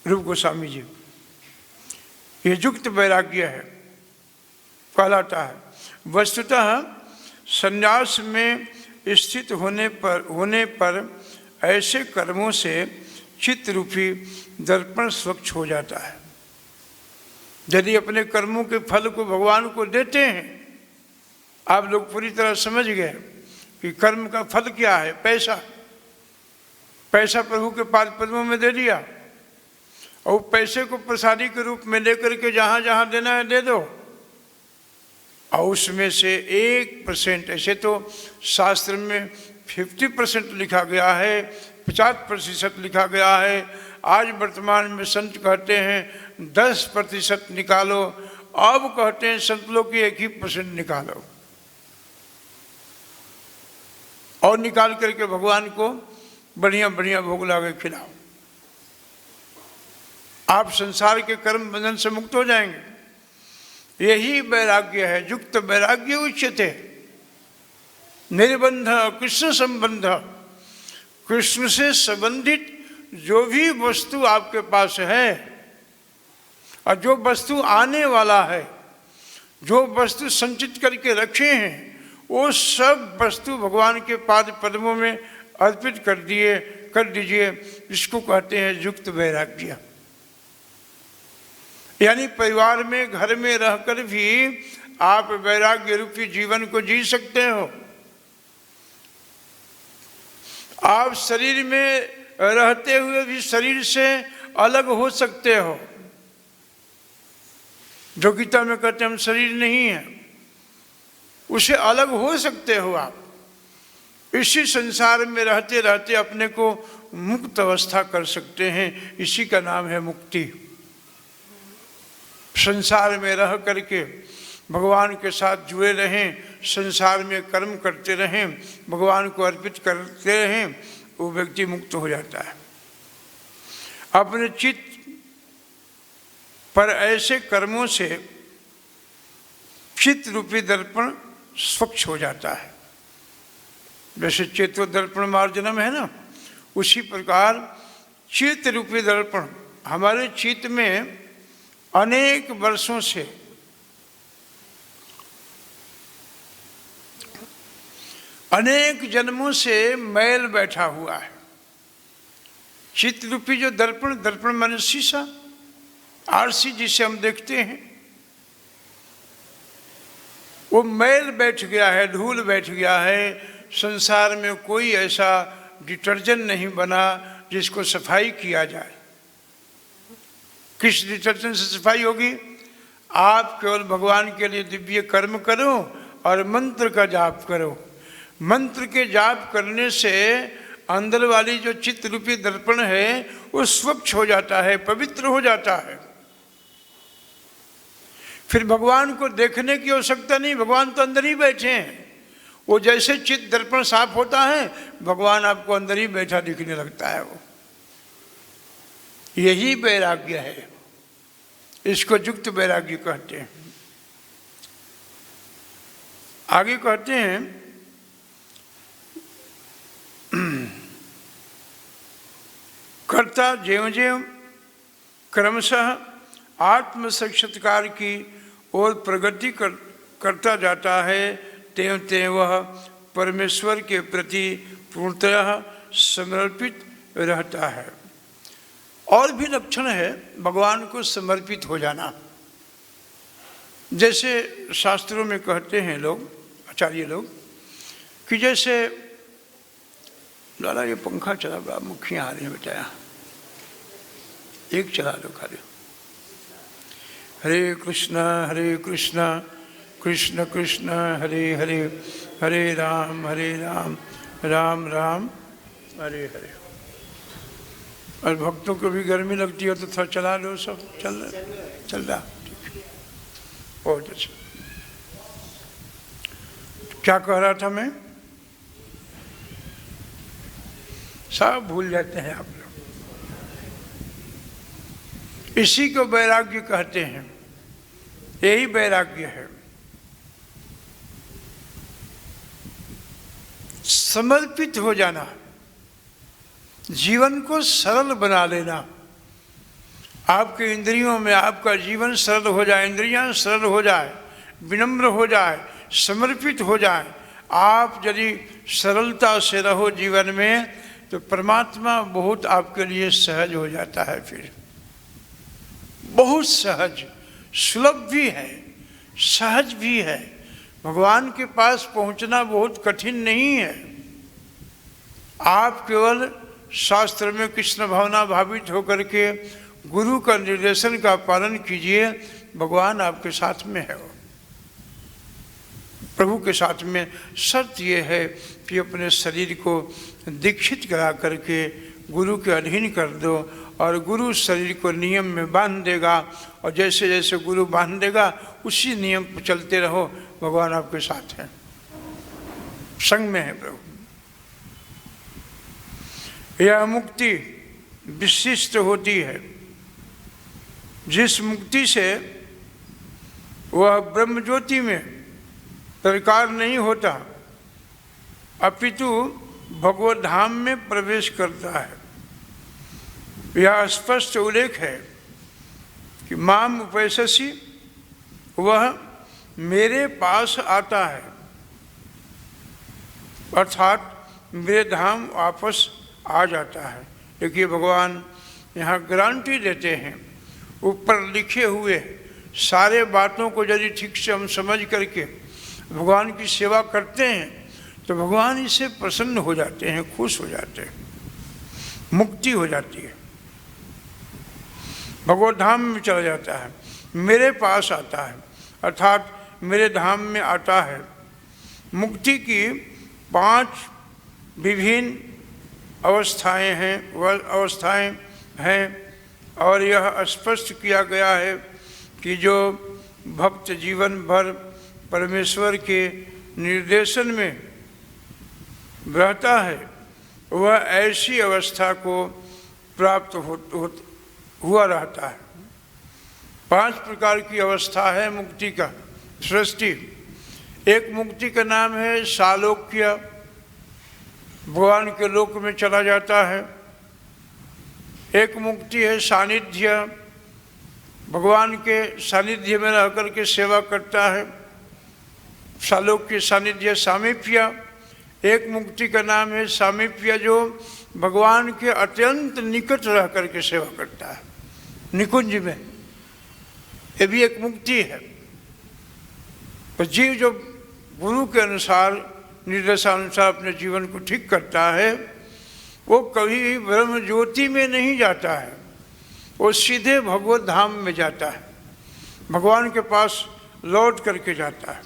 रूप गोस्वामी जी। ये युक्त वैराग्य है, कहलाता है। वस्तुतः संन्यास में स्थित होने पर ऐसे कर्मों से चित्त रूपी दर्पण स्वच्छ हो जाता है। यदि अपने कर्मों के फल को भगवान को देते हैं, आप लोग पूरी तरह समझ गए कि कर्म का फल क्या है। पैसा, पैसा प्रभु के पाद पद्मों में दे दिया और पैसे को प्रसादी के रूप में लेकर के जहाँ जहाँ देना है दे दो, और उसमें से 1%, ऐसे तो शास्त्र में 50% लिखा गया है, 50% लिखा गया है। आज वर्तमान में संत कहते हैं 10% निकालो, अब कहते हैं संत लोग कि 1% निकालो और निकाल करके भगवान को बढ़िया बढ़िया भोग लागे खिलाओ। आप संसार के कर्म बंधन से मुक्त हो जाएंगे। यही वैराग्य है, युक्त वैराग्य उच्यते। निर्बंध कृष्ण संबंध, कृष्ण से संबंधित जो भी वस्तु आपके पास है और जो वस्तु आने वाला है, जो वस्तु संचित करके रखे हैं, वो सब वस्तु भगवान के पाद पद्मों में अर्पित कर दीजिए। इसको कहते हैं युक्त वैराग्य। यानी परिवार में, घर में रहकर भी आप वैराग्य रूपी जीवन को जी सकते हो। आप शरीर में रहते हुए भी शरीर से अलग हो सकते हो। जो गीता में कहते हैं हम शरीर नहीं है, उसे अलग हो सकते हो आप। इसी संसार में रहते रहते अपने को मुक्त अवस्था कर सकते हैं, इसी का नाम है मुक्ति। संसार में रह करके भगवान के साथ जुड़े रहें, संसार में कर्म करते रहें, भगवान को अर्पित करते रहें, वो व्यक्ति मुक्त हो जाता है। अपने चित्त पर ऐसे कर्मों से चित्त रूपी दर्पण स्वच्छ हो जाता है। जैसे चेतो दर्पण मार्जनम है ना, उसी प्रकार चित्त रूपी दर्पण हमारे चित्त में अनेक वर्षों से अनेक जन्मों से मैल बैठा हुआ है। चित्त रूपी जो दर्पण, दर्पण माने शीशा, आरसी जिसे हम देखते हैं, वो मैल बैठ गया है, धूल बैठ गया है। संसार में कोई ऐसा डिटर्जेंट नहीं बना जिसको सफाई किया जाए। किस डिटर्जेंट से सफाई होगी? आप केवल भगवान के लिए दिव्य कर्म करो और मंत्र का जाप करो। मंत्र के जाप करने से अंदर वाली जो चित्त रूपी दर्पण है वो स्वच्छ हो जाता है, पवित्र हो जाता है। फिर भगवान को देखने की आवश्यकता नहीं, भगवान तो अंदर ही बैठे हैं। वो जैसे चित्त दर्पण साफ होता है, भगवान आपको अंदर ही बैठा दिखने लगता है। वो यही वैराग्य है, इसको युक्त वैराग्य कहते हैं। आगे कहते हैं कर्ता ज्यों ज्यों क्रमशः आत्म साक्षात्कार की ओर प्रगति करता जाता है, त्यों त्यों वह परमेश्वर के प्रति पूर्णतः समर्पित रहता है। और भी लक्षण है भगवान को समर्पित हो जाना। जैसे शास्त्रों में कहते हैं लोग, आचार्य लोग, कि जैसे लाला ये पंखा चला, बड़ा मुखिया आ रही है बेटा, एक चला लो खाली। हरे कृष्णा कृष्ण कृष्ण हरे हरे, हरे राम राम राम हरे हरे। और भक्तों को भी गर्मी लगती हो तो थोड़ा चला लो, सब चल रहा। बहुत अच्छा। क्या कह रहा था मैं? सब भूल जाते हैं आप लोग। इसी को वैराग्य कहते हैं, यही वैराग्य है। समर्पित हो जाना, जीवन को सरल बना लेना। आपके इंद्रियों में आपका जीवन सरल हो जाए, इंद्रियां सरल हो जाए, विनम्र हो जाए, समर्पित हो जाए। आप यदि सरलता से रहो जीवन में तो परमात्मा बहुत आपके लिए सहज हो जाता है। फिर बहुत सहज, सुलभ भी है, सहज भी है। भगवान के पास पहुंचना बहुत कठिन नहीं है। आप केवल शास्त्र में कृष्ण भावना भावित होकर के गुरु का निर्देशन का पालन कीजिए, भगवान आपके साथ में है। प्रभु के साथ में शर्त ये है कि अपने शरीर को दीक्षित करा करके गुरु के अधीन कर दो, और गुरु शरीर को नियम में बांध देगा, और जैसे जैसे गुरु बांध देगा उसी नियम पर चलते रहो, भगवान आपके साथ हैं, संग में है प्रभु। यह मुक्ति विशिष्ट होती है, जिस मुक्ति से वह ब्रह्म ज्योति में प्रकार नहीं होता, अपितु भगवत धाम में प्रवेश करता है। यह स्पष्ट उल्लेख है कि माम उपैससि, वह मेरे पास आता है, अर्थात मेरे धाम वापस आ जाता है। देखिए भगवान यहाँ गारंटी देते हैं, ऊपर लिखे हुए सारे बातों को यदि ठीक से हम समझ करके भगवान की सेवा करते हैं तो भगवान इससे प्रसन्न हो जाते हैं, खुश हो जाते हैं, मुक्ति हो जाती है, भगवत धाम में चला जाता है, मेरे पास आता है, अर्थात मेरे धाम में आता है। मुक्ति की 5 विभिन्न अवस्थाएं हैं और यह स्पष्ट किया गया है कि जो भक्त जीवन भर परमेश्वर के निर्देशन में रहता है वह ऐसी अवस्था को प्राप्त हुआ रहता है। 5 प्रकार की अवस्था है मुक्ति का सृष्टि। एक मुक्ति का नाम है सालोक्य, भगवान के लोक में चला जाता है। एक मुक्ति है सानिध्य, भगवान के सानिध्य में रह कर के सेवा करता है, सालोक्य सानिध्य। सामीप्य, एक मुक्ति का नाम है सामीप्य, जो भगवान के अत्यंत निकट रह कर के सेवा करता है निकुंज में, ये भी एक मुक्ति है। तो जीव जो गुरु के अनुसार निर्देशानुसार अपने जीवन को ठीक करता है वो कभी भी ब्रह्म ज्योति में नहीं जाता है, वो सीधे भगवत धाम में जाता है, भगवान के पास लौट करके जाता है,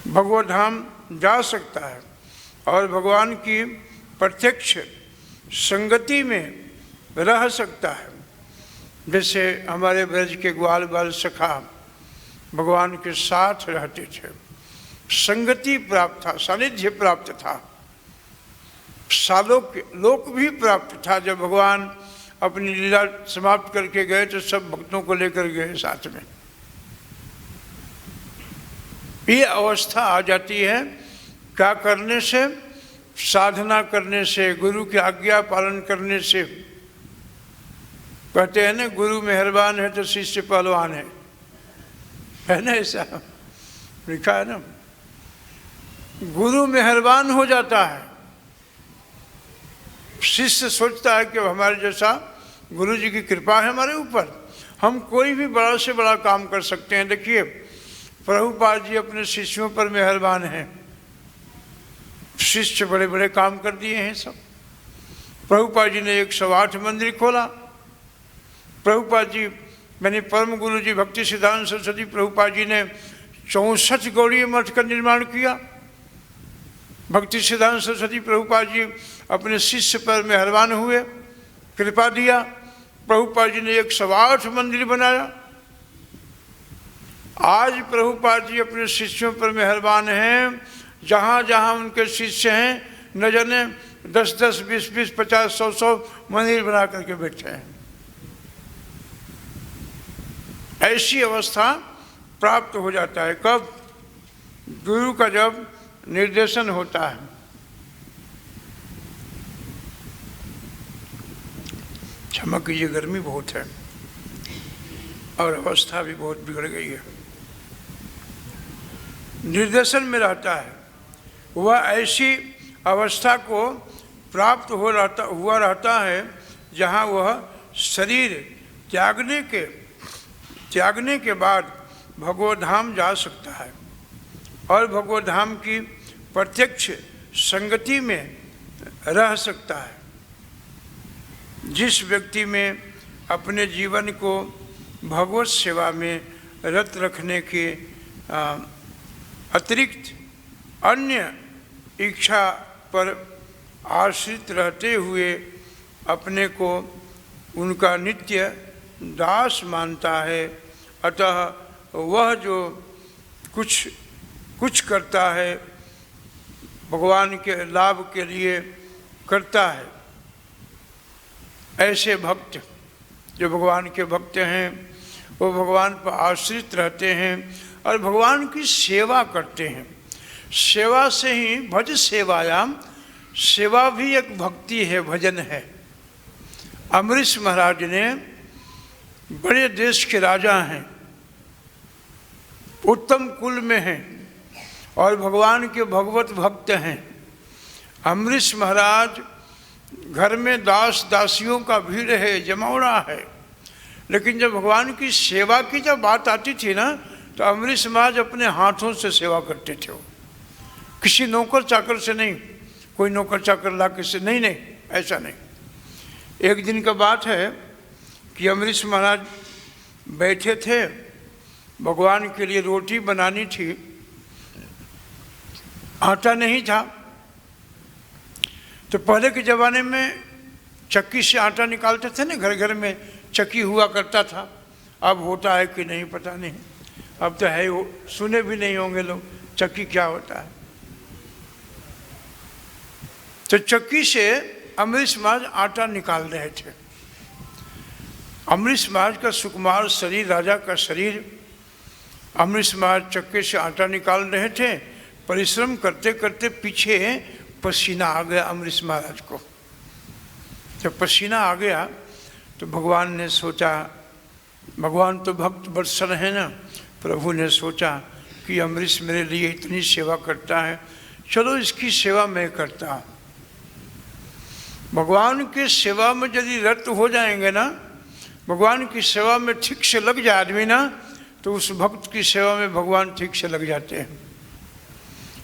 भगवत धाम जा सकता है और भगवान की प्रत्यक्ष संगति में रह सकता है। जैसे हमारे ब्रज के ग्वाल बाल सखा भगवान के साथ रहते थे, संगति प्राप्त था, सानिध्य प्राप्त था, सालोक लोक भी प्राप्त था। जब भगवान अपनी लीला समाप्त करके गए तो सब भक्तों को लेकर गए साथ में। ये अवस्था आ जाती है क्या करने से? साधना करने से, गुरु की आज्ञा पालन करने से। कहते हैं ना गुरु मेहरबान है तो शिष्य पहलवान है ना, ऐसा लिखा है ना। गुरु मेहरबान हो जाता है, शिष्य सोचता है कि हमारे जैसा गुरु जी की कृपा है हमारे ऊपर, हम कोई भी बड़ा से बड़ा काम कर सकते हैं। देखिए प्रभुपाद जी अपने शिष्यों पर मेहरबान हैं, शिष्य बड़े बड़े काम कर दिए हैं सब। प्रभुपाद जी ने 108 मंदिर खोला, प्रभुपाद जी मैंने परम गुरु जी भक्ति सिद्धांत सरस्वती प्रभुपाद जी ने 64 गौड़ीय मठ का निर्माण किया। भक्ति सिद्धांत सरस्वती प्रभुपाद जी अपने शिष्य पर मेहरबान हुए, कृपा दिया, प्रभुपाद जी ने 108 मंदिर बनाया। आज प्रभुपाद जी अपने शिष्यों पर मेहरबान हैं, जहाँ जहाँ उनके शिष्य हैं न जाने 10-10, 20-20, 50, 100-100 मंदिर बना करके बैठे हैं। ऐसी अवस्था प्राप्त हो जाता है कब? गुरु का जब निर्देशन होता है। क्षमा कीजिए, गर्मी बहुत है और अवस्था भी बहुत बिगड़ गई है। निर्देशन में रहता है, वह ऐसी अवस्था को प्राप्त हुआ रहता है जहाँ वह शरीर त्यागने के बाद भगवत धाम जा सकता है और भगवत धाम की प्रत्यक्ष संगति में रह सकता है। जिस व्यक्ति में अपने जीवन को भगवत सेवा में रत रखने के अतिरिक्त अन्य इच्छा पर आश्रित रहते हुए अपने को उनका नित्य दास मानता है, अतः वह जो कुछ करता है भगवान के लाभ के लिए करता है। ऐसे भक्त जो भगवान के भक्त हैं वो भगवान पर आश्रित रहते हैं और भगवान की सेवा करते हैं। सेवा से ही भज सेवायाम, सेवा भी एक भक्ति है, भजन है। अमरीश महाराज ने बड़े देश के राजा हैं, उत्तम कुल में हैं और भगवान के भगवत भक्त हैं। अमरीश महाराज घर में दास दासियों का भीड़ है, जमावड़ा है, लेकिन जब भगवान की सेवा की जब बात आती थी ना तो अमरीश महाराज अपने हाथों से सेवा करते थे। किसी नौकर चाकर से नहीं, कोई नौकर चाकर ला के से नहीं, नहीं ऐसा नहीं। एक दिन का बात है कि अमरीश महाराज बैठे थे, भगवान के लिए रोटी बनानी थी, आटा नहीं था। तो पहले के ज़माने में चक्की से आटा निकालते थे ना, घर घर में चक्की हुआ करता था। अब होता है कि नहीं पता नहीं, अब तो है, सुने भी नहीं होंगे लोग चक्की क्या होता है। तो चक्की से अमरीश महाराज आटा निकाल रहे थे। अमरीश महाराज का सुकुमार शरीर, राजा का शरीर, अमरीश महाराज चक्के से आटा निकाल रहे थे। परिश्रम करते करते पीछे पसीना आ गया अमरीश महाराज को। जब पसीना आ गया तो भगवान ने सोचा, भगवान तो भक्त वत्सल है ना, प्रभु ने सोचा कि अमरीश मेरे लिए इतनी सेवा करता है, चलो इसकी सेवा मैं करता हूँ। भगवान की सेवा में यदि रत हो जाएंगे ना, भगवान की सेवा में ठीक से लग जाए आदमी ना, तो उस भक्त की सेवा में भगवान ठीक से लग जाते हैं।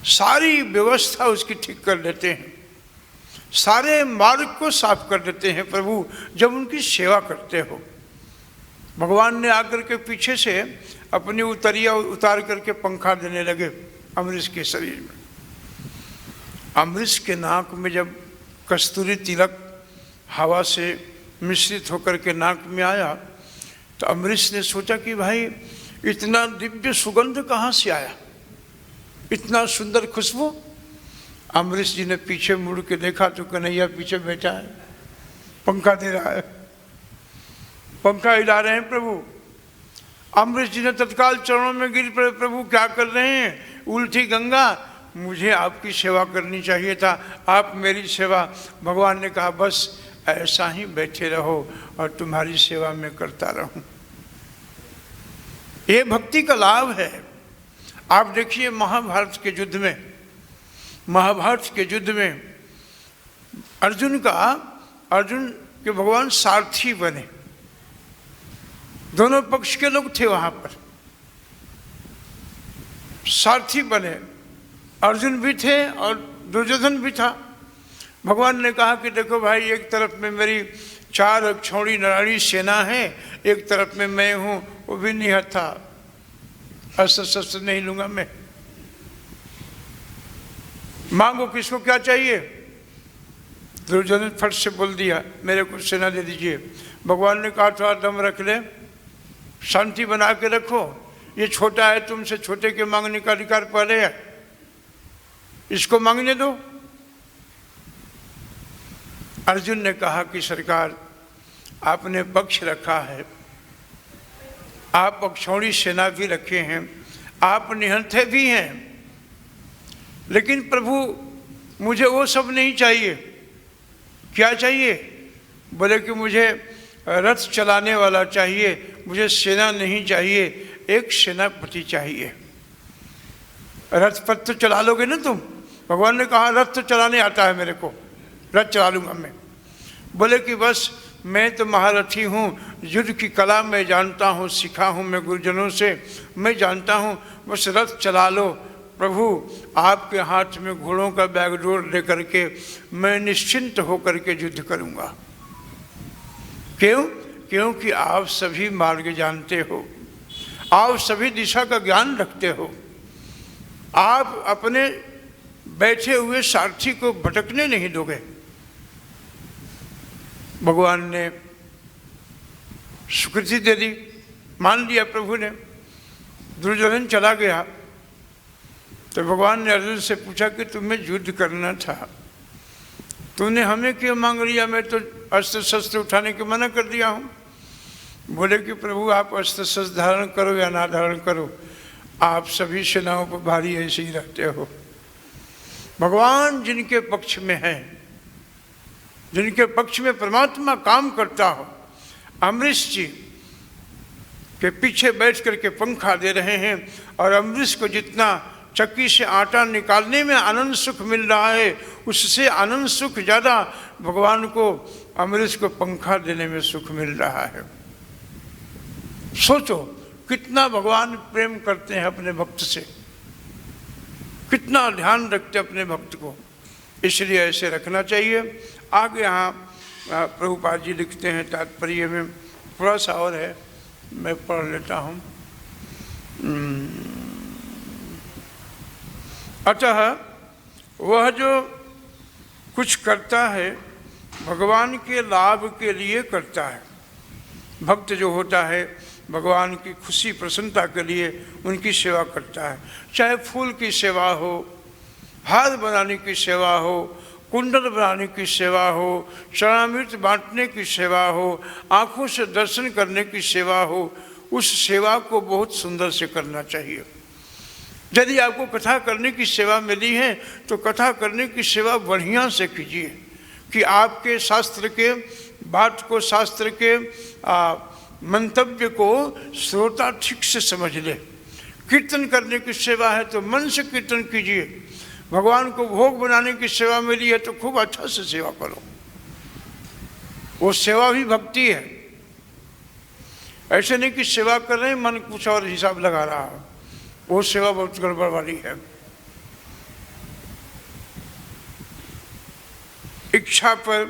सारी व्यवस्था उसकी ठीक कर देते हैं, सारे मार्ग को साफ कर देते हैं प्रभु जब उनकी सेवा करते हो। भगवान ने आकर के पीछे से अपनी उतरिया उतार करके पंखा देने लगे अमरीश के शरीर में। अमरीश के नाक में जब कस्तूरी तिलक हवा से मिश्रित होकर के नाक में आया तो अमरीश ने सोचा कि भाई इतना दिव्य सुगंध कहाँ से आया, इतना सुंदर खुशबू। अमरीश जी ने पीछे मुड़ के देखा तो कन्हैया पीछे बैठा है, पंखा दे रहा है, पंखा हिला रहे हैं प्रभु। अमरीश जी ने तत्काल चरणों में गिर पड़े, प्रभु क्या कर रहे हैं, उल्टी गंगा, मुझे आपकी सेवा करनी चाहिए था, आप मेरी सेवा। भगवान ने कहा बस ऐसा ही बैठे रहो और तुम्हारी सेवा मैं करता रहूं। ये भक्ति का लाभ है। आप देखिए महाभारत के युद्ध में, महाभारत के युद्ध में अर्जुन के भगवान सारथी बने। दोनों पक्ष के लोग थे वहां पर, सारथी बने, अर्जुन भी थे और दुर्योधन भी था। भगवान ने कहा कि देखो भाई, एक तरफ में मेरी 4 अक्षौणी नराणी सेना है, एक तरफ में मैं हूं, वो भी निहत्था, अस्त्र शस्त्र नहीं लूंगा मैं, मांगो किसको क्या चाहिए। दुर्योधन फट से बोल दिया मेरे को सेना दे दीजिए। भगवान ने कहा थोड़ा दम रख ले, शांति बना के रखो, ये छोटा है, तुमसे छोटे के मांगने का अधिकार पहले है, इसको मांगने दो। अर्जुन ने कहा कि सरकार आपने पक्ष रखा है, आप अक्षौणी सेना भी रखे हैं, आप निहत्थे भी हैं, लेकिन प्रभु मुझे वो सब नहीं चाहिए। क्या चाहिए? बोले कि मुझे रथ चलाने वाला चाहिए, मुझे सेना नहीं चाहिए, एक सेनापति चाहिए। रथ पर तो चला लोगे ना तुम? भगवान ने कहा रथ तो चलाने आता है मेरे को, रथ चला लूँगा मैं। बोले कि बस मैं तो महारथी हूँ, युद्ध की कला मैं जानता हूँ, सीखा हूँ मैं गुरुजनों से, मैं जानता हूँ, बस रथ चला लो। प्रभु आपके हाथ में घोड़ों का बैगडोर लेकर के मैं निश्चिंत होकर के युद्ध करूँगा। क्यों? क्योंकि आप सभी मार्ग जानते हो, आप सभी दिशा का ज्ञान रखते हो, आप अपने बैठे हुए सारथी को भटकने नहीं दोगे। भगवान ने स्वीकृति दे दी, मान लिया प्रभु ने। दुर्योधन चला गया तो भगवान ने अर्जुन से पूछा कि तुम्हें युद्ध करना था, तूने हमें क्यों मांग लिया? मैं तो अस्त्र शस्त्र उठाने के मना कर दिया हूँ। बोले कि प्रभु आप अस्त्र शस्त्र धारण करो या ना धारण करो, आप सभी सेनाओं पर भारी ऐसे ही रहते हो। भगवान जिनके पक्ष में है, जिनके पक्ष में परमात्मा काम करता हो, अमरीश जी के पीछे बैठ करके पंखा दे रहे हैं और अमरीश को जितना चक्की से आटा निकालने में आनंद सुख मिल रहा है, उससे आनंद सुख ज़्यादा भगवान को अमरीश को पंखा देने में सुख मिल रहा है। सोचो कितना भगवान प्रेम करते हैं अपने भक्त से, कितना ध्यान रखते अपने भक्त को, इसलिए ऐसे रखना चाहिए। आगे यहाँ प्रभुपाद जी लिखते हैं तात्पर्य में, थोड़ा सा और है, मैं पढ़ लेता हूँ। अतः वह जो कुछ करता है भगवान के लाभ के लिए करता है। भक्त जो होता है भगवान की खुशी प्रसन्नता के लिए उनकी सेवा करता है, चाहे फूल की सेवा हो, हार बनाने की सेवा हो, कुंडल बनाने की सेवा हो, चरणामृत बांटने की सेवा हो, आँखों से दर्शन करने की सेवा हो, उस सेवा को बहुत सुंदर से करना चाहिए। यदि आपको कथा करने की सेवा मिली है तो कथा करने की सेवा बढ़िया से कीजिए कि आपके शास्त्र के बात को, शास्त्र के मंतव्य को श्रोता ठीक से समझ ले। कीर्तन करने की सेवा है तो मन से कीर्तन कीजिए। भगवान को भोग बनाने की सेवा मिली है तो खूब अच्छा से सेवा करो, वो सेवा भी भक्ति है। ऐसे नहीं कि सेवा कर रहे हैं मन कुछ और हिसाब लगा रहा है, वो सेवा बहुत गड़बड़ वाली है। इच्छा पर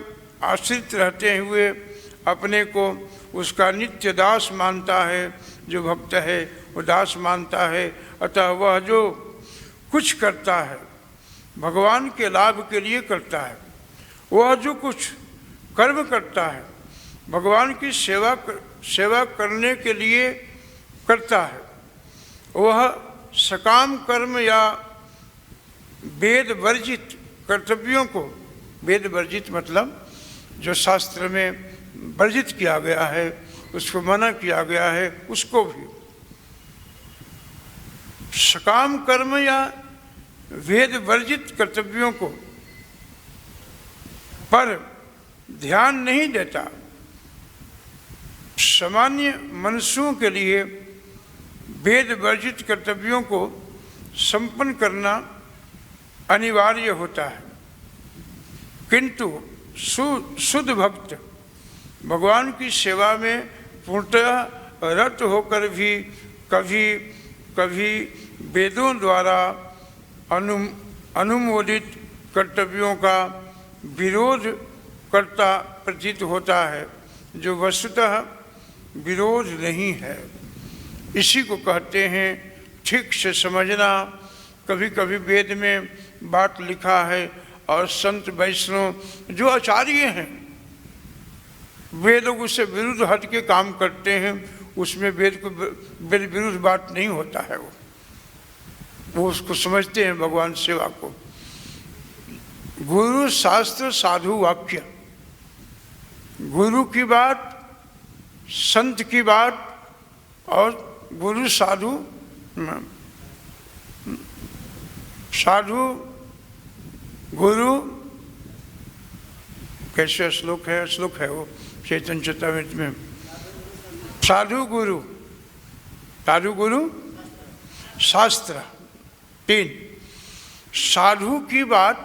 आश्रित रहते हुए अपने को उसका नित्य दास मानता है, जो भक्त है वो दास मानता है। अतः वह जो कुछ करता है भगवान के लाभ के लिए करता है, वह जो कुछ कर्म करता है भगवान की सेवा करने के लिए करता है, वह सकाम कर्म या वेद वर्जित कर्तव्यों को, वेद वर्जित मतलब जो शास्त्र में वर्जित किया गया है, उसको मना किया गया है, उसको भी सकाम कर्म या वेद वर्जित कर्तव्यों को पर ध्यान नहीं देता। सामान्य मनुष्यों के लिए वेद वर्जित कर्तव्यों को संपन्न करना अनिवार्य होता है, किंतु शुद्ध भक्त भगवान की सेवा में पूर्णतः रत होकर भी कभी कभी वेदों द्वारा अनुमोदित कर्तव्यों का विरोध करता प्रतीत होता है, जो वस्तुतः विरोध नहीं है। इसी को कहते हैं ठीक से समझना। कभी कभी वेद में बात लिखा है और संत वैष्णव जो आचार्य हैं वे लोग उससे विरुद्ध हट के काम करते हैं, उसमें वेद विरुद्ध बात नहीं होता है। वो उसको समझते हैं भगवान सेवा को। गुरु शास्त्र साधु वाक्य, गुरु की बात, संत की बात और गुरु साधु साधु गुरु, कैसे श्लोक है वो चैतन्य चरितामृत में, साधु गुरु, साधु गुरु शास्त्र, तीन, साधु की बात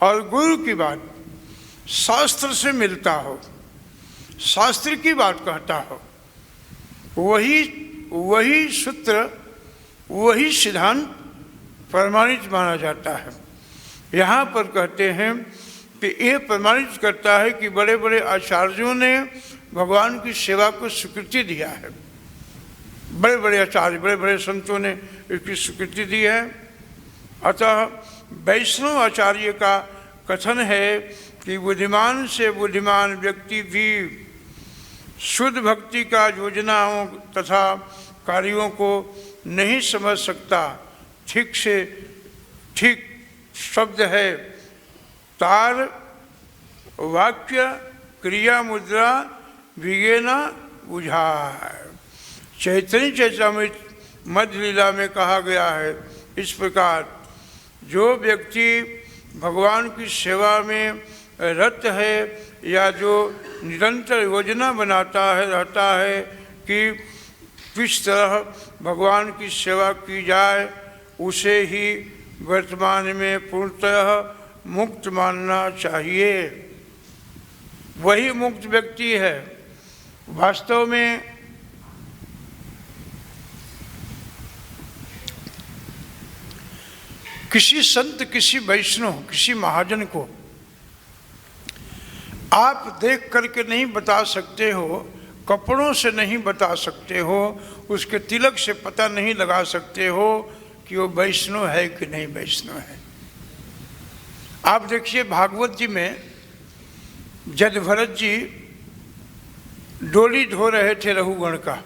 और गुरु की बात शास्त्र से मिलता हो, शास्त्र की बात कहता हो, वही सूत्र, वही सिद्धांत प्रमाणित माना जाता है। यहाँ पर कहते हैं कि ये प्रमाणित करता है कि बड़े बड़े आचार्यों ने भगवान की सेवा को स्वीकृति दिया है, बड़े बड़े आचार्य, बड़े बड़े संतों ने इसकी स्वीकृति दी है। अतः वैष्णव आचार्य का कथन है कि बुद्धिमान से बुद्धिमान व्यक्ति भी शुद्ध भक्ति का योजनाओं तथा कार्यों को नहीं समझ सकता। ठीक से ठीक शब्द है तार वाक्य क्रिया मुद्रा विज्ञाना बुझाए। चैतन्य चरितामृत मध्य लीला में कहा गया है इस प्रकार, जो व्यक्ति भगवान की सेवा में रत है या जो निरंतर योजना बनाता है रहता है कि किस तरह भगवान की सेवा की जाए, उसे ही वर्तमान में पूर्णतः मुक्त मानना चाहिए। वही मुक्त व्यक्ति है। वास्तव में किसी संत, किसी वैष्णव, किसी महाजन को आप देख करके नहीं बता सकते हो, कपड़ों से नहीं बता सकते हो, उसके तिलक से पता नहीं लगा सकते हो कि वो वैष्णव है कि नहीं वैष्णव है। आप देखिए भागवत जी में जद भरत जी डोली धो रहे थे रघुगण का,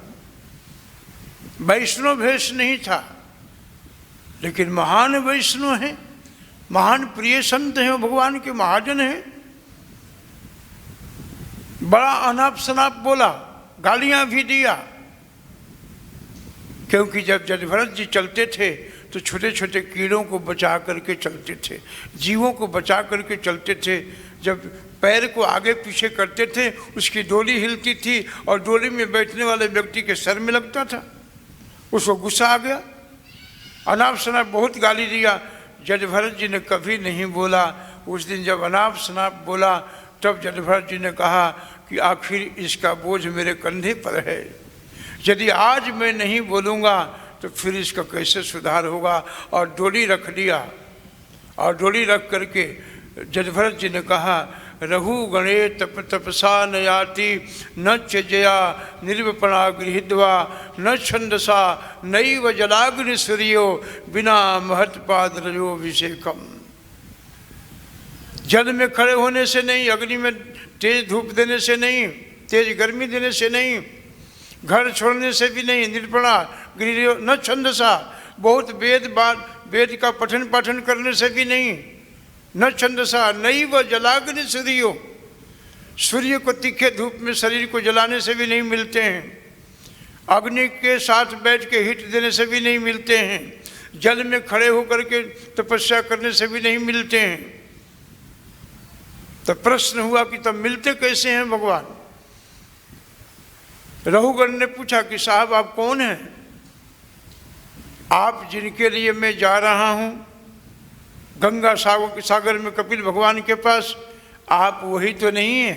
वैष्णव भेष नहीं था, लेकिन महान वैष्णव हैं, महान प्रिय संत हैं, भगवान के महाजन हैं। बड़ा अनाप शनाप बोला, गालियां भी दिया, क्योंकि जब जदभरत जी चलते थे तो छोटे छोटे कीड़ों को बचा करके चलते थे, जीवों को बचा करके चलते थे। जब पैर को आगे पीछे करते थे उसकी डोली हिलती थी और डोली में बैठने वाले व्यक्ति के सर में लगता था। उसको गुस्सा आ गया, अनाप शनाप बहुत गाली दिया। जदभरत जी ने कभी नहीं बोला। उस दिन जब अनाप शनाप बोला तब जदभरत जी ने कहा कि आखिर इसका बोझ मेरे कंधे पर है, यदि आज मैं नहीं बोलूँगा तो फिर इसका कैसे सुधार होगा। और डोली रख दिया, और डोली रख करके जदभरत जी ने कहा, रघु गणे तप तपसा न याति न चजया निर्विपणा गृहीत्वा न छंदसा नैव जलाग्नि सूर्यो बिना महत्पाद रजोभिषेकम। जल में खड़े होने से नहीं, अग्नि में तेज धूप देने से नहीं, तेज गर्मी देने से नहीं, घर छोड़ने से भी नहीं, निर्पणा गृह न छंदसा, बहुत वेद का पठन पाठन करने से भी नहीं, न छंदसा नैव जलाग्नि सूर्यो, सूर्य को तीखे धूप में शरीर को जलाने से भी नहीं मिलते हैं, अग्नि के साथ बैठ के हिट देने से भी नहीं मिलते हैं, जल में खड़े होकर के तपस्या करने से भी नहीं मिलते हैं। तो प्रश्न हुआ कि तब मिलते कैसे हैं भगवान। रघुगण ने पूछा कि साहब आप कौन हैं? आप जिनके लिए मैं जा रहा हूं गंगा सागर में कपिल भगवान के पास, आप वही तो नहीं है?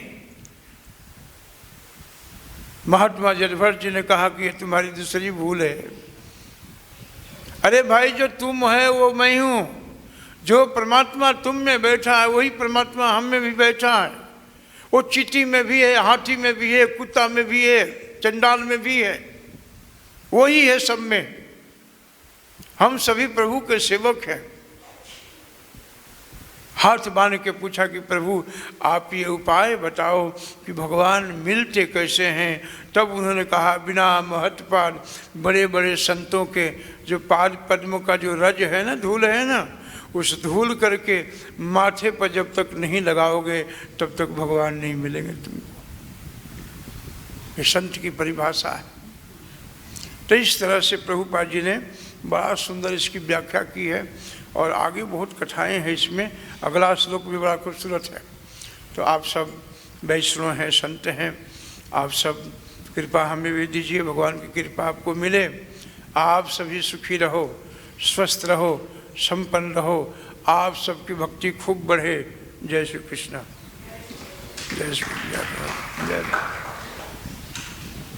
महात्मा जदभरत जी ने कहा कि ये तुम्हारी दूसरी भूल है। अरे भाई, जो तुम है वो मैं हूं, जो परमात्मा तुम में बैठा है वही परमात्मा हम में भी बैठा है। वो चींटी में भी है, हाथी में भी है, कुत्ता में भी है, चंडाल में भी है, वही है सब में। हम सभी प्रभु के सेवक हैं। हाथ बांध के पूछा कि प्रभु आप ये उपाय बताओ कि भगवान मिलते कैसे हैं। तब उन्होंने कहा, बिना महत्पाद, बड़े बड़े संतों के जो पाद पद्मों का जो रज है ना, धूल है ना, उस धूल करके माथे पर जब तक नहीं लगाओगे तब तक भगवान नहीं मिलेंगे तुमको। ये संत की परिभाषा है। तो इस तरह से प्रभुपाद जी ने बड़ा सुंदर इसकी व्याख्या की है और आगे बहुत कथाएं हैं इसमें। अगला श्लोक भी बड़ा खूबसूरत है। तो आप सब वैष्णव हैं, संत हैं, आप सब कृपा हमें भी दीजिए, भगवान की कृपा आपको मिले, आप सभी सुखी रहो, स्वस्थ रहो, संपन्न रहो, आप सबकी भक्ति खूब बढ़े। जय श्री कृष्ण, जय श्री कृष्ण, जय।